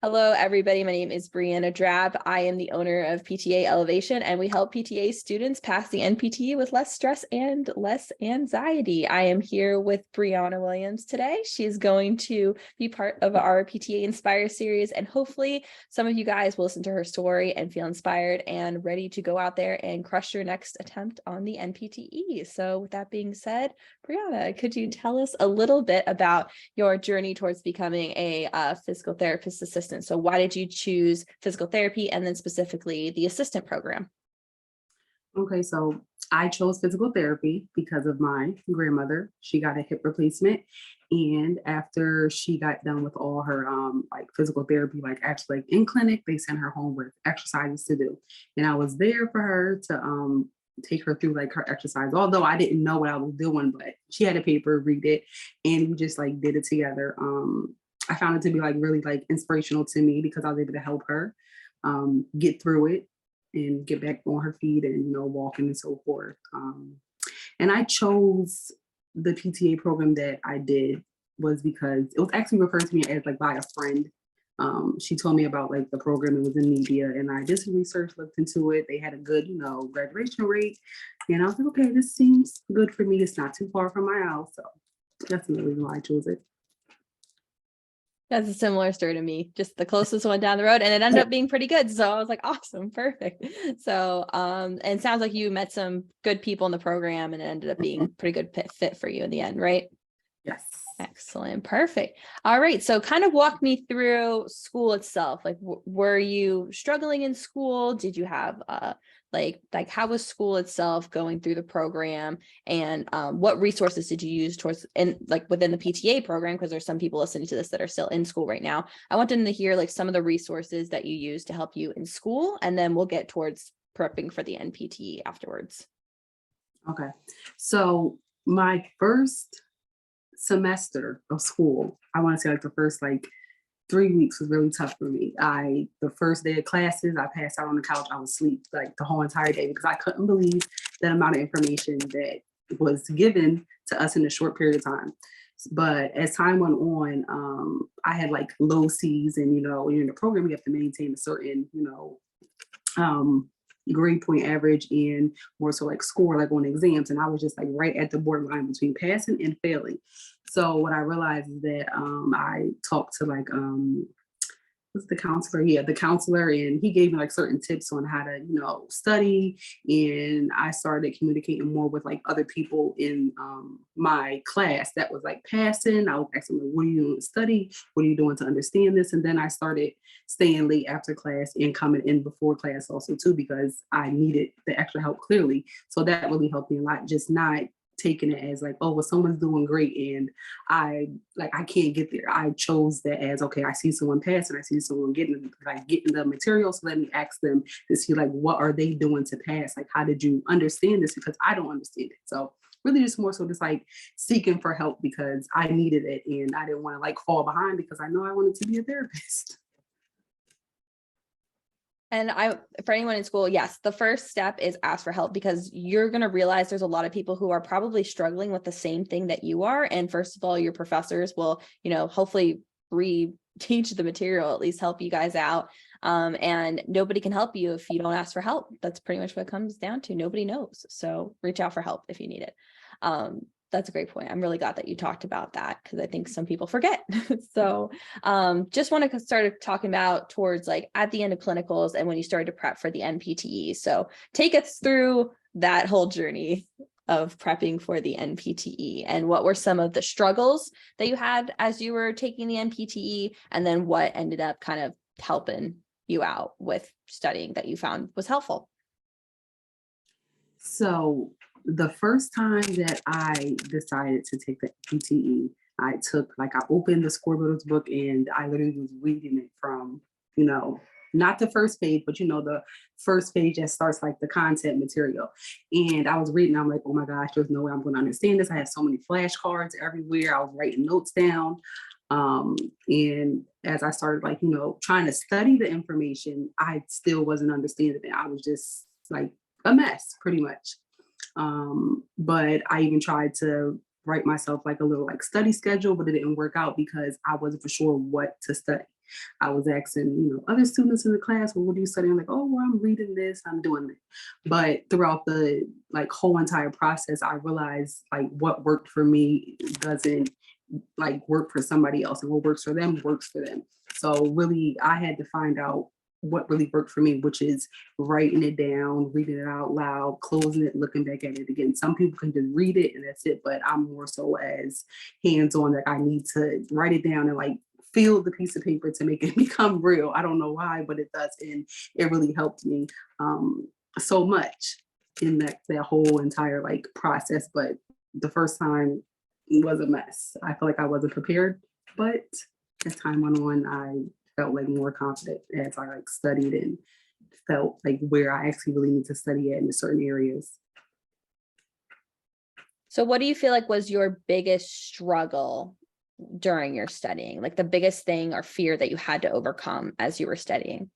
Hello, everybody. My name is Briana. I am the owner of PTA Elevation, and we help PTA students pass the NPTE with less stress and less anxiety. I am here with Bryonna Williams today. She is going to be part of our PTA Inspire series, and hopefully some of you guys will listen to her story and feel inspired and ready to go out there and crush your next attempt on the NPTE. So with that being said, Bryonna, could you tell us a little bit about your journey towards becoming a physical therapist assistant? So why did you choose physical therapy and then specifically the assistant program? Okay, so I chose physical therapy because of my grandmother. She got a hip replacement, and after she got done with all her like physical therapy, like actually like in clinic, they sent her home with exercises to do, and I was there for her to take her through like her exercise. Although I didn't know what I was doing, but she had a paper, read it, and we just like did it together. I found it to be like really like inspirational to me because I was able to help her get through it and get back on her feet and walking and so forth. And I chose the PTA program that I did was because it was actually referred to me as like by a friend. She told me about like the program. It was in media, and I did some research, looked into it. They had a good graduation rate, and I was like, okay, this seems good for me. It's not too far from my house, so that's the reason why I chose it. That's a similar story to me, just the closest one down the road, and it ended up being pretty good. So I was like, awesome, perfect. So, and it sounds like you met some good people in the program and it ended up being a pretty good fit for you in the end, right? Yes. Excellent. Perfect. All right. So kind of walk me through school itself. Like, were you struggling in school? Did you have, like how was school itself going through the program, and what resources did you use towards within the PTA program? Because there's some people listening to this that are still in school right now. I want them to hear like some of the resources that you use to help you in school, and then we'll get towards prepping for the NPTE afterwards. Okay. So my first semester of school, I want to say like the first like 3 weeks was really tough for me. The first day of classes, I passed out on the couch. I was asleep like the whole entire day because I couldn't believe that amount of information that was given to us in a short period of time. But as time went on, I had like low C's, and in the program you have to maintain a certain um, grade point average and more so like score like on exams, and I was just like right at the borderline between passing and failing. So what I realized is that I talked to like what's the counselor? Yeah, the counselor, and he gave me like certain tips on how to study, and I started communicating more with like other people in my class that was like passing. I was asking them, what are you doing to study? What are you doing to understand this? And then I started staying late after class and coming in before class also too, because I needed the extra help clearly. So that really helped me a lot, just not taking it as like, oh, well, someone's doing great and I can't get there. I chose that as, okay, I see someone passing, I see someone getting the material. So let me ask them to see like, what are they doing to pass? Like, how did you understand this? Because I don't understand it. So really just more so just like seeking for help because I needed it and I didn't want to like fall behind because I know I wanted to be a therapist. And for anyone in school, yes, the first step is ask for help, because you're going to realize there's a lot of people who are probably struggling with the same thing that you are. And first of all, your professors will, hopefully teach the material, at least help you guys out. And nobody can help you if you don't ask for help. That's pretty much what it comes down to. Nobody knows. So reach out for help if you need it. That's a great point. I'm really glad that you talked about that, because I think some people forget. So just want to start talking about towards like at the end of clinicals and when you started to prep for the NPTE. So take us through that whole journey of prepping for the NPTE, and what were some of the struggles that you had as you were taking the NPTE, and then what ended up kind of helping you out with studying that you found was helpful. So the first time that I decided to take the PTE, I opened the Scoreboard's book and I literally was reading it from, not the first page, but the first page that starts like the content material. And I was reading, I'm like, oh my gosh, there's no way I'm going to understand this. I had so many flashcards everywhere. I was writing notes down. And as I started trying to study the information, I still wasn't understanding it. I was just like a mess pretty much. But I even tried to write myself like a little like study schedule, but it didn't work out because I wasn't for sure what to study. I was asking, other students in the class, well, what are you studying? I'm like, oh, well, I'm reading this, I'm doing it. But throughout the like whole entire process, I realized like what worked for me doesn't like work for somebody else, and what works for them works for them. So really, I had to find out what really worked for me, which is writing it down, reading it out loud, closing it, looking back at it again. Some people can just read it and that's it, but I'm more so as hands-on, that I need to write it down and like feel the piece of paper to make it become real. I don't know why, but it does, and it really helped me so much in that whole entire like process. But the first time was a mess. I feel like I wasn't prepared, but as time went on, I felt like more confident as I like studied and felt like where I actually really need to study at in certain areas. So what do you feel like was your biggest struggle during your studying? Like the biggest thing or fear that you had to overcome as you were studying?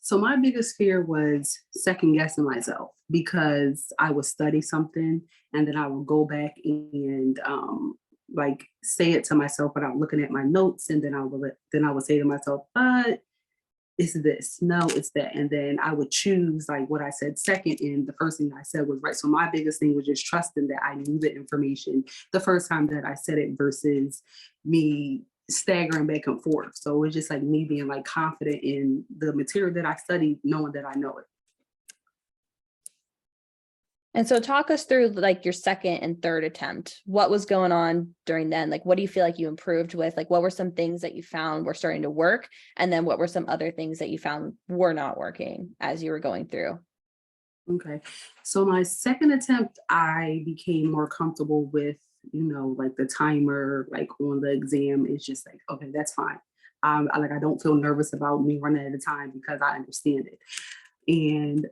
So my biggest fear was second guessing myself, because I would study something and then I would go back and like say it to myself without looking at my notes, and then I would say to myself, it's this, no, it's that. And then I would choose like what I said second. And the first thing I said was right. So my biggest thing was just trusting that I knew the information the first time that I said it versus me staggering back and forth. So it was just like me being like confident in the material that I studied, knowing that I know it. And so talk us through like your second and third attempt. What was going on during then? Like, what do you feel like you improved with? Like, what were some things that you found were starting to work? And then what were some other things that you found were not working as you were going through? Okay. So my second attempt, I became more comfortable with, like the timer, like on the exam. It's just like, okay, that's fine. I don't feel nervous about me running out of time because I understand it. And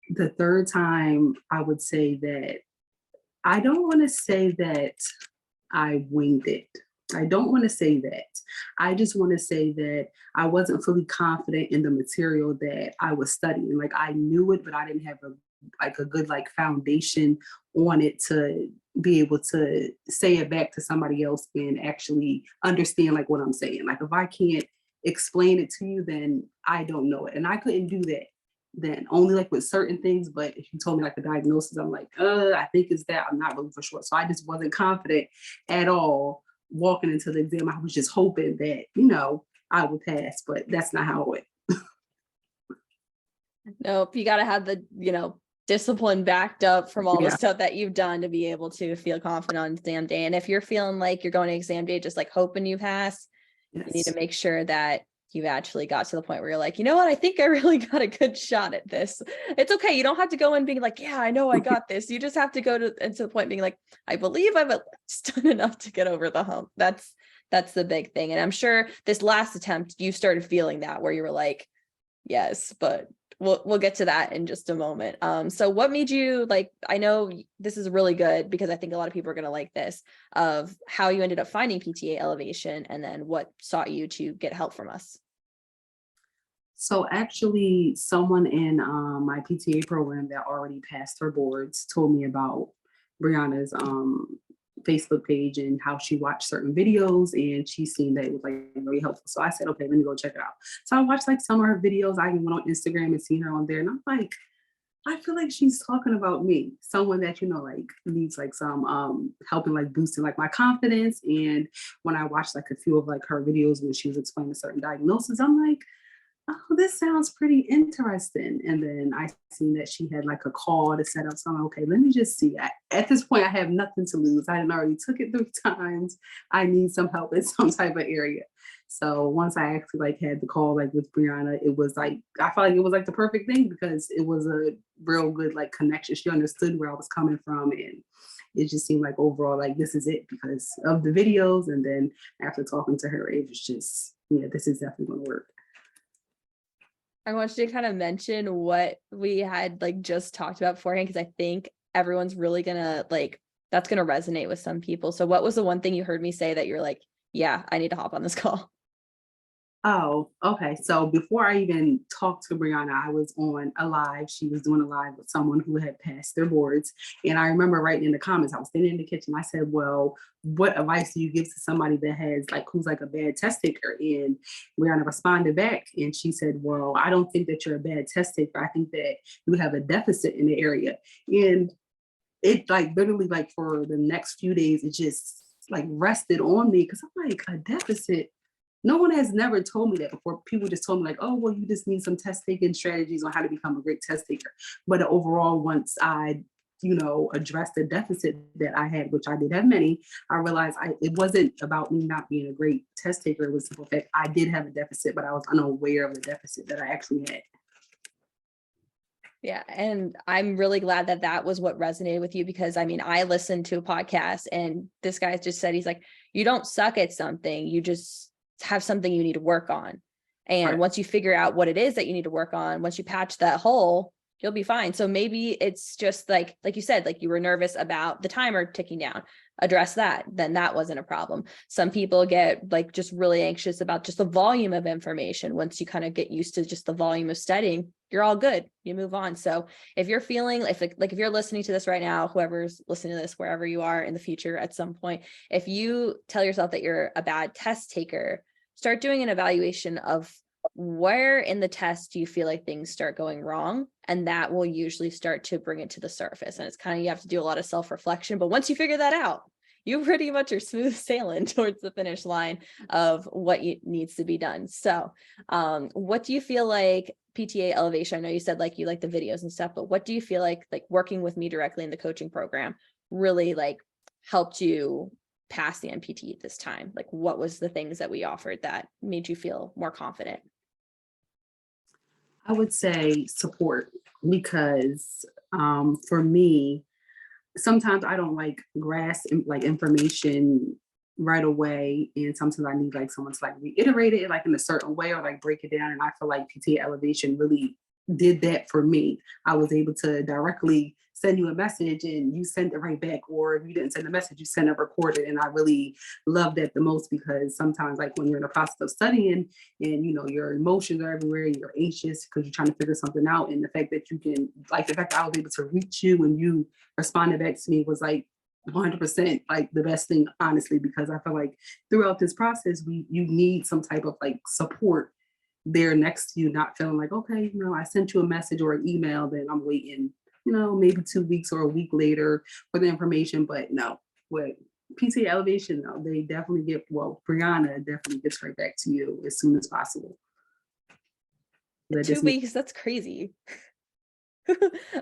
the third time, I would say that I don't want to say that I winged it. I don't want to say that. I just want to say that I wasn't fully confident in the material that I was studying. Like I knew it, but I didn't have a good like foundation on it to be able to say it back to somebody else and actually understand like what I'm saying. Like if I can't explain it to you, then I don't know it. And I couldn't do that then, only like with certain things. But if you told me like the diagnosis, I'm like, I think it's that. I'm not really for sure. So I just wasn't confident at all walking into the exam. I was just hoping that, I would pass, but that's not how it went. Nope. You got to have the, discipline backed up from all the Yeah. stuff that you've done to be able to feel confident on exam day. And if you're feeling like you're going to exam day, just like hoping you pass, you need to Yes. make sure that you've actually got to the point where you're like, you know what, I think I really got a good shot at this. It's okay. You don't have to go in being like, yeah, I know I got this. You just have to go to the point being like, I believe I've at least done enough to get over the hump. That's the big thing. And I'm sure this last attempt, you started feeling that where you were like, yes, but we'll get to that in just a moment. So what made you like, I know this is really good because I think a lot of people are going to like this, of how you ended up finding PTA Elevation and then what sought you to get help from us. So actually, someone in my PTA program that already passed her boards told me about Brianna's Facebook page and how she watched certain videos, and she seen that it was like really helpful. So I said, okay, let me go check it out. So I watched like some of her videos. I even went on Instagram and seen her on there, and I'm like, I feel like she's talking about me, someone that like needs like some helping, like boosting like my confidence. And when I watched like a few of like her videos when she was explaining certain diagnoses, I'm like, oh, this sounds pretty interesting. And then I seen that she had like a call to set up. So I'm like, okay, let me just see. At this point, I have nothing to lose. I already took it 3 times. I need some help in some type of area. So once I actually like had the call like with Briana, it was like, I felt like it was like the perfect thing because it was a real good like connection. She understood where I was coming from, and it just seemed like overall like this is it because of the videos. And then after talking to her, it was just, yeah, this is definitely going to work. I want you to kind of mention what we had like just talked about beforehand, because I think everyone's really gonna like, that's gonna resonate with some people. So what was the one thing you heard me say that you're like, yeah, I need to hop on this call? Oh, okay. So before I even talked to Brianna, I was on a live. She was doing a live with someone who had passed their boards. And I remember writing in the comments, I was standing in the kitchen. I said, well, what advice do you give to somebody that has like, who's like a bad test taker? And Brianna responded back and she said, well, I don't think that you're a bad test taker. I think that you have a deficit in the area. And it like literally like for the next few days, it just like rested on me because I'm like, a deficit. No one has never told me that before. People just told me like, oh, well, you just need some test taking strategies on how to become a great test taker. But overall, once I, addressed the deficit that I had, which I did have many, I realized it wasn't about me not being a great test taker. It was the simple fact I did have a deficit, but I was unaware of the deficit that I actually had. Yeah. And I'm really glad that that was what resonated with you, because I mean, I listened to a podcast and this guy just said, he's like, you don't suck at something. You just have something you need to work on. And Right. once you figure out what it is that you need to work on, once you patch that hole, you'll be fine. So maybe it's just like you said, like you were nervous about the timer ticking down, address that, then that wasn't a problem. Some people get like just really anxious about just the volume of information. Once you kind of get used to just the volume of studying, you're all good, you move on. So if you're feeling if you're listening to this right now, whoever's listening to this, wherever you are in the future, at some point, if you tell yourself that you're a bad test taker, start doing an evaluation of where in the test do you feel like things start going wrong, and that will usually start to bring it to the surface. And it's kind of, you have to do a lot of self-reflection, but once you figure that out, you pretty much are smooth sailing towards the finish line of what needs to be done. So what do you feel like PTA elevation, I know you said like you like the videos and stuff, but what do you feel like working with me directly in the coaching program really like helped you pass the NPTE this time? Like what was the things that we offered that made you feel more confident? I would say support because for me, sometimes I don't like grasp like information right away, and sometimes I need like someone to like reiterate it like in a certain way or like break it down. And I feel like PTA Elevation really did that for me. I was able to directly send you a message and you send it right back, or if you didn't send a message, you send it recorded. And I really love that the most because sometimes like when you're in the process of studying and your emotions are everywhere, you're anxious because you're trying to figure something out. And the fact that you can like the fact that I was able to reach you and you responded back to me was like 100% like the best thing, honestly, because I feel like throughout this process, you need some type of like support there next to you, not feeling like, okay, I sent you a message or an email, then I'm waiting, maybe 2 weeks or a week later for the information. But no, what PTA Elevation, no, they definitely Brianna definitely gets right back to you as soon as possible. That Two just makes weeks, that's crazy.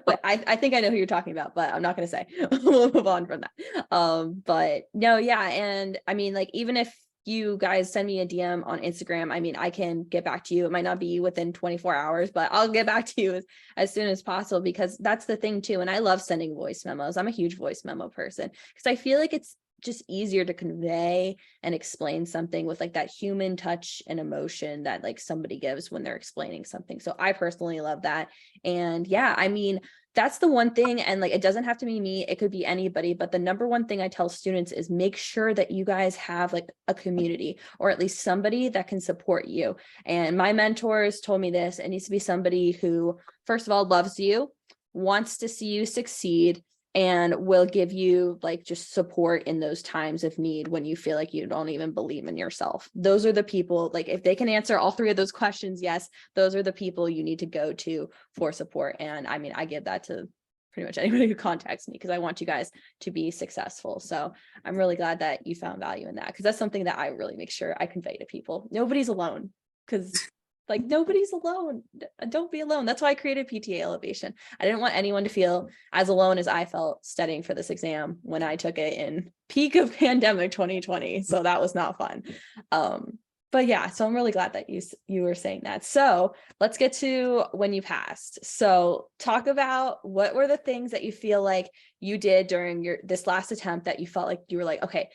But I think I know who you're talking about, but I'm not going to say. We'll move on from that. But no, yeah. And I mean, like, even if you guys send me a DM on Instagram, I mean, I can get back to you. It might not be within 24 hours, but I'll get back to you as soon as possible, because that's the thing too. And I love sending voice memos. I'm a huge voice memo person because I feel like it's just easier to convey and explain something with like that human touch and emotion that like somebody gives when they're explaining something. So I personally love that. And yeah, I mean, that's the one thing. And like, it doesn't have to be me, it could be anybody, but the number one thing I tell students is make sure that you guys have like a community, or at least somebody that can support you. And my mentors told me this: it needs to be somebody who, first of all, loves you, wants to see you succeed, and will give you like just support in those times of need when you feel like you don't even believe in yourself. Those are the people, like if they can answer all three of those questions, yes, those are the people you need to go to for support. And I mean, I give that to pretty much anybody who contacts me because I want you guys to be successful. So I'm really glad that you found value in that, because that's something that I really make sure I convey to people. Nobody's alone, because like nobody's alone. Don't be alone. That's why I created PTA Elevation. I didn't want anyone to feel as alone as I felt studying for this exam when I took it in peak of pandemic 2020. So that was not fun. But yeah, so I'm really glad that you were saying that. So let's get to when you passed. So talk about what were the things that you feel like you did during this last attempt that you felt like you were like, okay,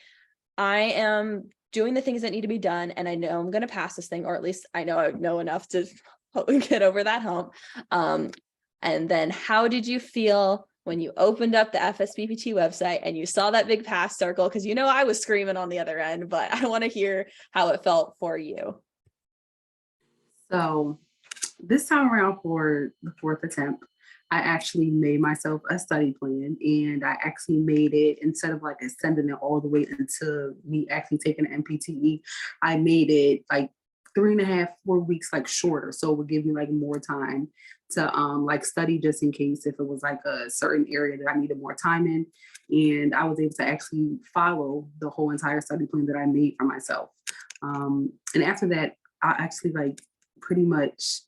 I am doing the things that need to be done, and I know I'm going to pass this thing, or at least I know enough to get over that hump. And then how did you feel when you opened up the FSBPT website and you saw that big pass circle? Because I was screaming on the other end, but I want to hear how it felt for you. So this time around for the fourth attempt, I actually made myself a study plan, and I actually made it, instead of like extending it all the way into me actually taking an NPTE, I made it like 3.5, 4 weeks like shorter. So it would give me like more time to like study, just in case if it was like a certain area that I needed more time in. And I was able to actually follow the whole entire study plan that I made for myself. And after that, I actually like pretty much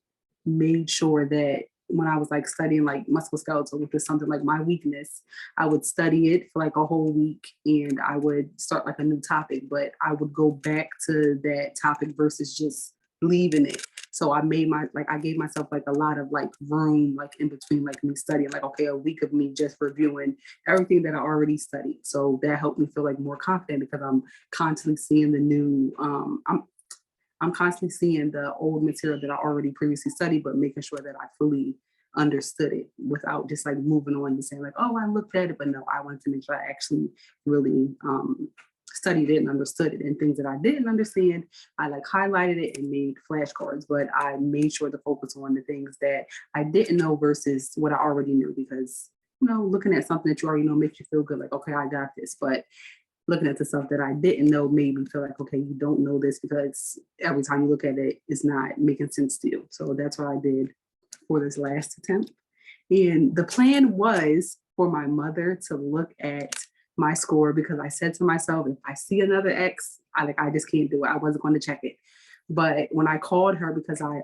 made sure that when I was like studying like musculoskeletal, which is something like my weakness, I would study it for like a whole week, and I would start like a new topic, but I would go back to that topic versus just leaving it. So I made I gave myself like a lot of like room, like in between like me studying, like, okay, a week of me just reviewing everything that I already studied. So that helped me feel like more confident, because I'm constantly seeing the new, I'm constantly seeing the old material that I already previously studied, but making sure that I fully understood it without just like moving on and saying like, oh, I looked at it, but no, I wanted to make sure I actually really studied it and understood it. And things that I didn't understand, I like highlighted it and made flashcards, but I made sure to focus on the things that I didn't know versus what I already knew, because looking at something that you already know makes you feel good, like, okay, I got this. But looking at the stuff that I didn't know made me feel like, okay, you don't know this, because every time you look at it, it's not making sense to you. So that's what I did for this last attempt. And the plan was for my mother to look at my score, because I said to myself, if I see another X, I just can't do it. I wasn't going to check it. But when I called her, because I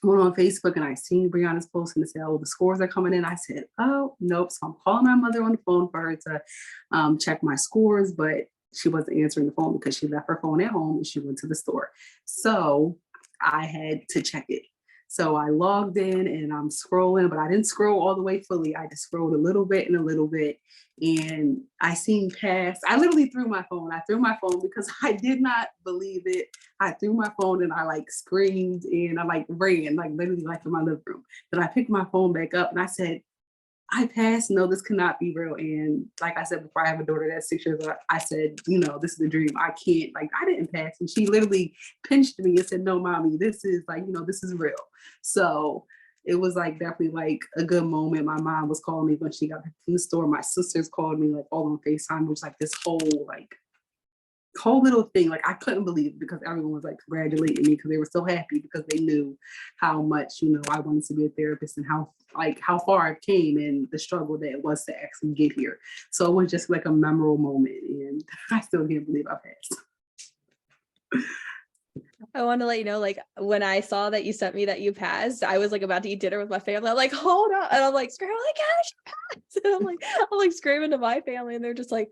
went on Facebook and I seen Brianna's post and it said, oh, the scores are coming in. I said, oh, nope. So I'm calling my mother on the phone for her to check my scores, but she wasn't answering the phone because she left her phone at home and she went to the store. So I had to check it. So I logged in and I'm scrolling, but I didn't scroll all the way fully. I just scrolled a little bit and a little bit. And I seen past, I literally threw my phone. I threw my phone because I did not believe it. I threw my phone and I like screamed and I like ran, like literally like in my living room. Then I picked my phone back up and I said, I passed. No, this cannot be real. And like I said before, I have a daughter that's 6 years old. I said, this is a dream. I can't, like, I didn't pass. And she literally pinched me and said, no, mommy, this is like, this is real. So it was like definitely like a good moment. My mom was calling me when she got back from the store. My sisters called me like all on FaceTime, which like this whole little thing, like I couldn't believe it, because everyone was like congratulating me, because they were so happy, because they knew how much I wanted to be a therapist, and how far I came and the struggle that it was to actually get here. So it was just like a memorable moment, and I still can't believe I passed. I want to let you know, like when I saw that you sent me that you passed, I was like about to eat dinner with my family. I'm like, hold on. And I'm like screaming, like, gosh, you passed. And I'm like screaming to my family, and they're just like,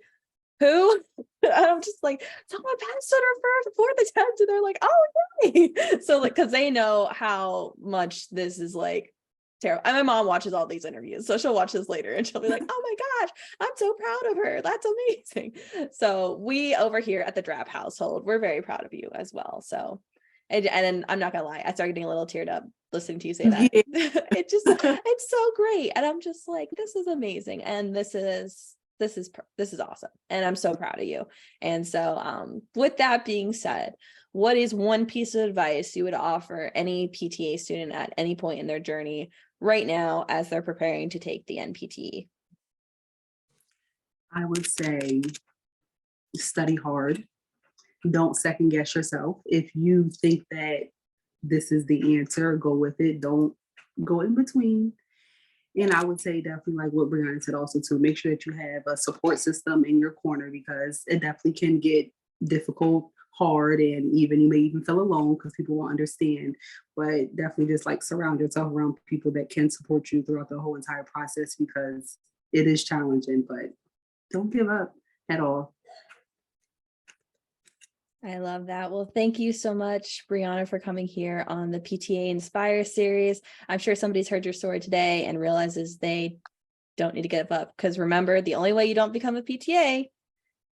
who? And I'm just like, someone passed on her fourth attempt. And they're like, oh, yay. So like, because they know how much this is like terrible. And my mom watches all these interviews, so she'll watch this later and she'll be like, oh my gosh, I'm so proud of her. That's amazing. So we over here at the Drab household, we're very proud of you as well. So and then I'm not gonna lie, I started getting a little teared up listening to you say that. Yeah. It's so great. And I'm just like, this is amazing. And this is awesome. And I'm so proud of you. And so with that being said, what is one piece of advice you would offer any PTA student at any point in their journey right now as they're preparing to take the NPTE? I would say study hard. Don't second guess yourself. If you think that this is the answer, go with it. Don't go in between. And I would say definitely like what Brianna said also too, make sure that you have a support system in your corner, because it definitely can get difficult, hard, and even you may even feel alone because people won't understand. But definitely just like surround yourself around people that can support you throughout the whole entire process, because it is challenging, but don't give up at all. I love that. Well, thank you so much, Brianna, for coming here on the PTA Inspire series. I'm sure somebody's heard your story today and realizes they don't need to give up, because remember, the only way you don't become a PTA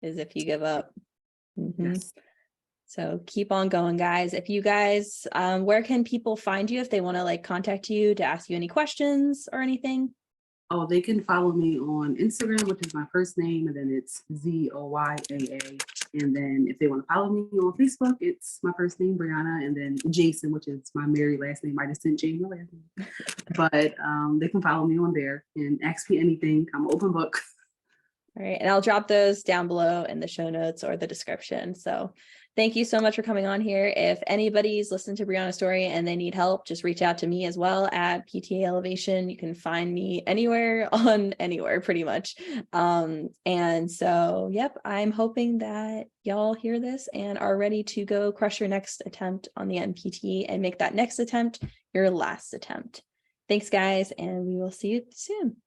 is if you give up. Yes. So keep on going, guys. If you guys, where can people find you if they want to like contact you to ask you any questions or anything? Oh, they can follow me on Instagram, which is my first name, and then it's ZOYAA And then if they want to follow me on Facebook, it's my first name, Briana, and then Jason, which is my married last name. I just didn't change my last name. But they can follow me on there and ask me anything. I'm an open book. All right. And I'll drop those down below in the show notes or the description. So thank you so much for coming on here. If anybody's listened to Brianna's story and they need help, just reach out to me as well at PTA Elevation. You can find me anywhere on anywhere pretty much. And so, yep, I'm hoping that y'all hear this and are ready to go crush your next attempt on the NPTE and make that next attempt your last attempt. Thanks, guys, and we will see you soon.